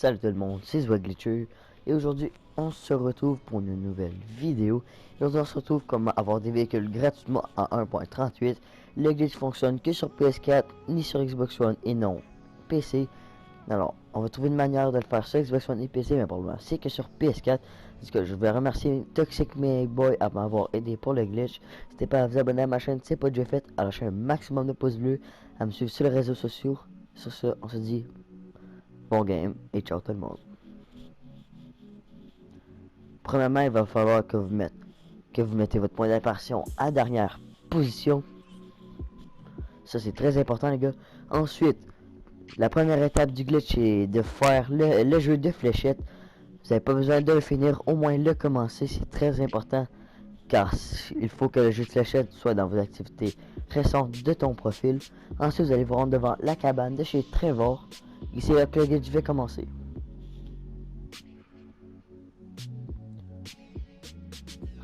Salut tout le monde, c'est Zwagglitcher et aujourd'hui on se retrouve pour une nouvelle vidéo. Et aujourd'hui on se retrouve comment avoir des véhicules gratuitement en 1.38. Le glitch fonctionne que sur PS4 ni sur Xbox One et non PC. Alors on va trouver une manière de le faire sur Xbox One et PC, mais pour le moment c'est que sur PS4. Parce que je vais remercier Toxic Boy à m'avoir aidé pour le glitch. N'hésitez pas à vous abonner à ma chaîne, c'est pas déjà fait, à lâcher un maximum de pouces bleus, à me suivre sur les réseaux sociaux. Sur ce, on se dit bon game et ciao tout le monde. Premièrement, il va falloir que vous mettez votre point d'apparition à dernière position. Ça c'est très important les gars. Ensuite, la première étape du glitch est de faire le jeu de fléchettes. Vous n'avez pas besoin de le finir, au moins le commencer, c'est très important. Car il faut que le jeu de fléchettes soit dans vos activités récentes de ton profil. Ensuite, vous allez vous rendre devant la cabane de chez Trevor. Et c'est là que le glitch va commencer.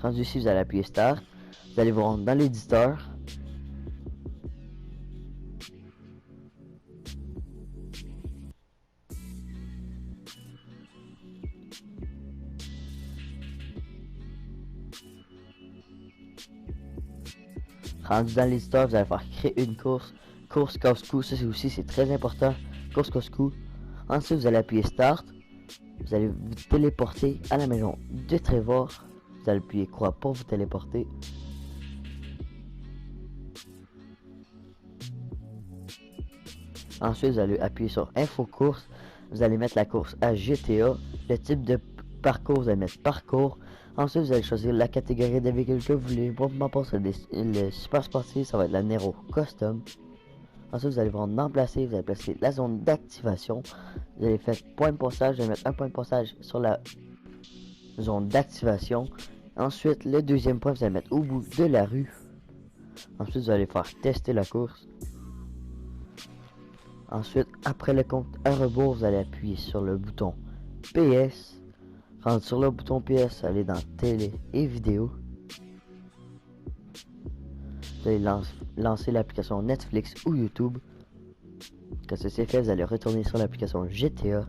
Rendu ici, vous allez appuyer Start. Vous allez vous rendre dans l'éditeur. Rendu dans l'éditeur, vous allez faire créer une course. Course casse-cou, ça c'est très important. Course casse-cou. Ensuite, vous allez appuyer Start. Vous allez vous téléporter à la maison de Trevor. Vous allez appuyer croix pour vous téléporter. Ensuite, vous allez appuyer sur Info Course. Vous allez mettre la course à GTA. Le type de parcours, vous allez mettre parcours. Ensuite, vous allez choisir la catégorie de véhicule que vous voulez. Pour ma part, c'est le super sportif, ça va être la Nero Custom. Ensuite, vous allez vous rendre en placer, vous allez placer la zone d'activation. Vous allez faire point de passage, vous allez mettre un point de passage sur la zone d'activation. Ensuite, le deuxième point, vous allez mettre au bout de la rue. Ensuite, vous allez faire tester la course. Ensuite, après le compte à rebours, vous allez appuyer sur le bouton PS. Rendu sur le bouton PS, allez dans télé et vidéo. Vous allez lancer l'application Netflix ou YouTube. Quand c'est fait, vous allez retourner sur l'application GTA.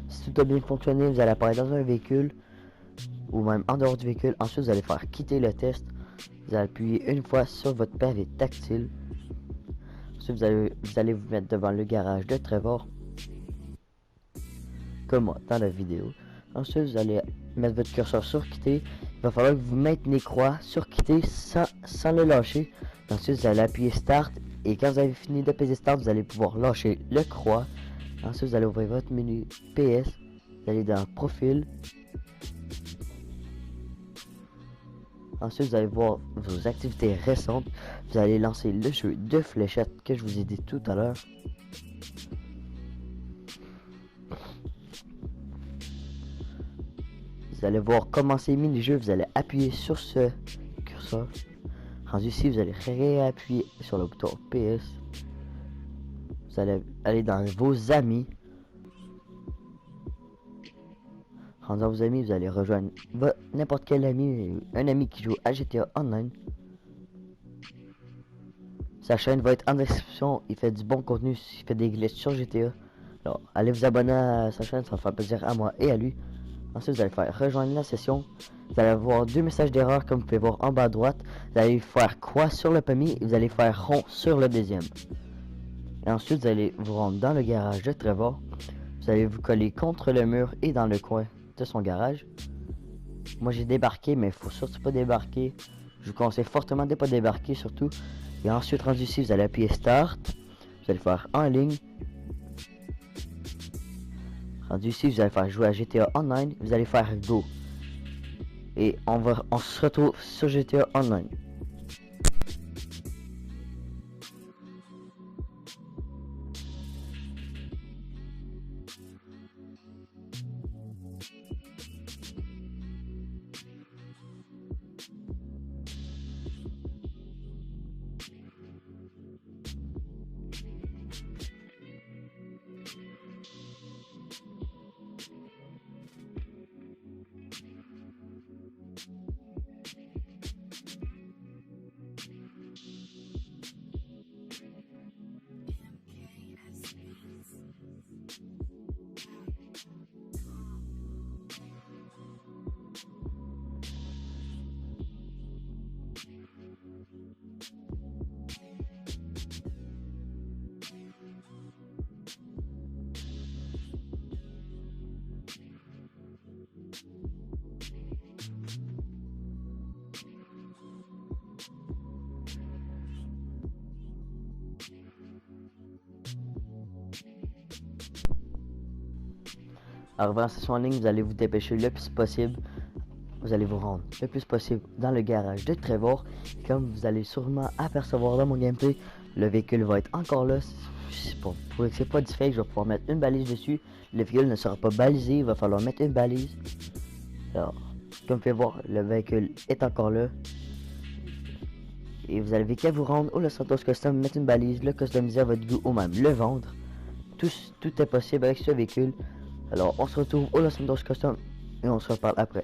Si tout a bien fonctionné, vous allez apparaître dans un véhicule ou même en dehors du véhicule. Ensuite, vous allez faire quitter le test. Vous allez appuyer une fois sur votre pavé tactile. Ensuite, vous allez vous mettre devant le garage de Trevor, comme moi dans la vidéo. Ensuite, vous allez mettre votre curseur sur quitter. Il va falloir que vous maintenez croix sur quitter sans le lâcher. Ensuite, vous allez appuyer Start. Et quand vous avez fini de peser Start, vous allez pouvoir lâcher le croix. Ensuite, vous allez ouvrir votre menu PS. Vous allez dans Profil. Ensuite, vous allez voir vos activités récentes. Vous allez lancer le jeu de fléchettes que je vous ai dit tout à l'heure. Vous allez voir commencer mini-jeu. Vous allez appuyer sur ce curseur. Rendu ici, vous allez réappuyer sur le bouton PS. Vous allez aller dans vos amis. Rendu dans vos amis, vous allez rejoindre n'importe quel ami, un ami qui joue à GTA Online. Sa chaîne va être en description. Il fait du bon contenu, il fait des glitches sur GTA. Alors, allez vous abonner à sa chaîne, ça va faire plaisir à moi et à lui. Ensuite, vous allez faire rejoindre la session. Vous allez avoir deux messages d'erreur comme vous pouvez voir en bas à droite. Vous allez faire croix sur le premier et vous allez faire rond sur le deuxième. Et ensuite, vous allez vous rendre dans le garage de Trevor. Vous allez vous coller contre le mur et dans le coin de son garage. Moi, j'ai débarqué, mais il faut surtout pas débarquer. Je vous conseille fortement de ne pas débarquer, surtout. Et ensuite, rendu ici, vous allez appuyer Start. Vous allez faire en ligne. Rendu ici, vous allez faire jouer à GTA Online. Vous allez faire Go. Et on se retrouve sur GTA Online. Arrivé en session en ligne, vous allez vous dépêcher le plus possible. Vous allez vous rendre le plus possible dans le garage de Trevor. Comme vous allez sûrement apercevoir dans mon gameplay, le véhicule va être encore là. Pour que c'est pas difficile, je vais pouvoir mettre une balise dessus. Le véhicule ne sera pas balisé, il va falloir mettre une balise. Alors, comme vous pouvez voir, le véhicule est encore là. Et vous avez qu'à vous rendre au Los Santos Custom, mettre une balise, le customiser à votre goût ou même le vendre. Tout est possible avec ce véhicule. Alors, on se retrouve au Los Santos Custom et on se reparle après.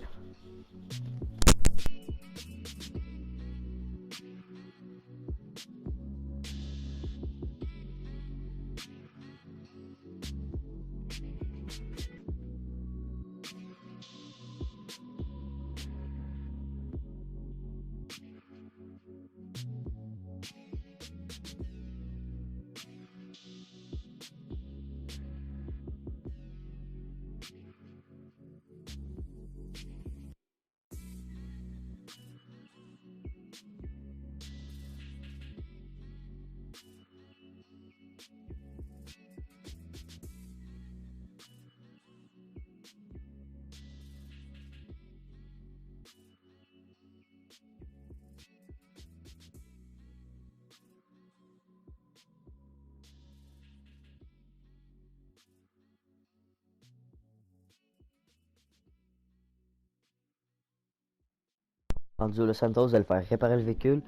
Rendu au Los Santos, vous allez faire réparer le véhicule.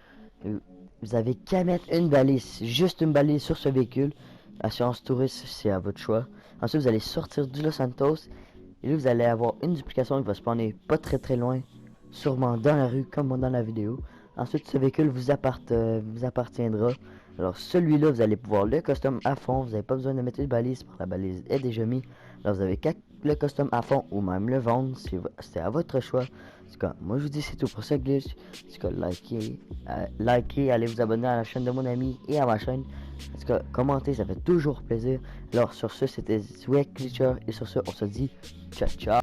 Vous avez qu'à mettre une balise, juste une balise sur ce véhicule. Assurance touriste, c'est à votre choix. Ensuite, vous allez sortir du Los Santos. Et là, vous allez avoir une duplication qui va spawner pas très loin. Sûrement dans la rue, comme dans la vidéo. Ensuite, ce véhicule vous appartiendra. Alors, celui-là, vous allez pouvoir le custom à fond. Vous n'avez pas besoin de mettre une balise, la balise est déjà mise. Alors, vous avez qu'à le custom à fond ou même le vendre. C'est à votre choix. En tout cas, moi je vous dis c'est tout pour ce glitch. En tout cas, likez, allez vous abonner à la chaîne de mon ami et à ma chaîne. En tout cas, commentez, ça fait toujours plaisir. Alors sur ce, c'était Zwek Glitcher et sur ce, on se dit ciao ciao.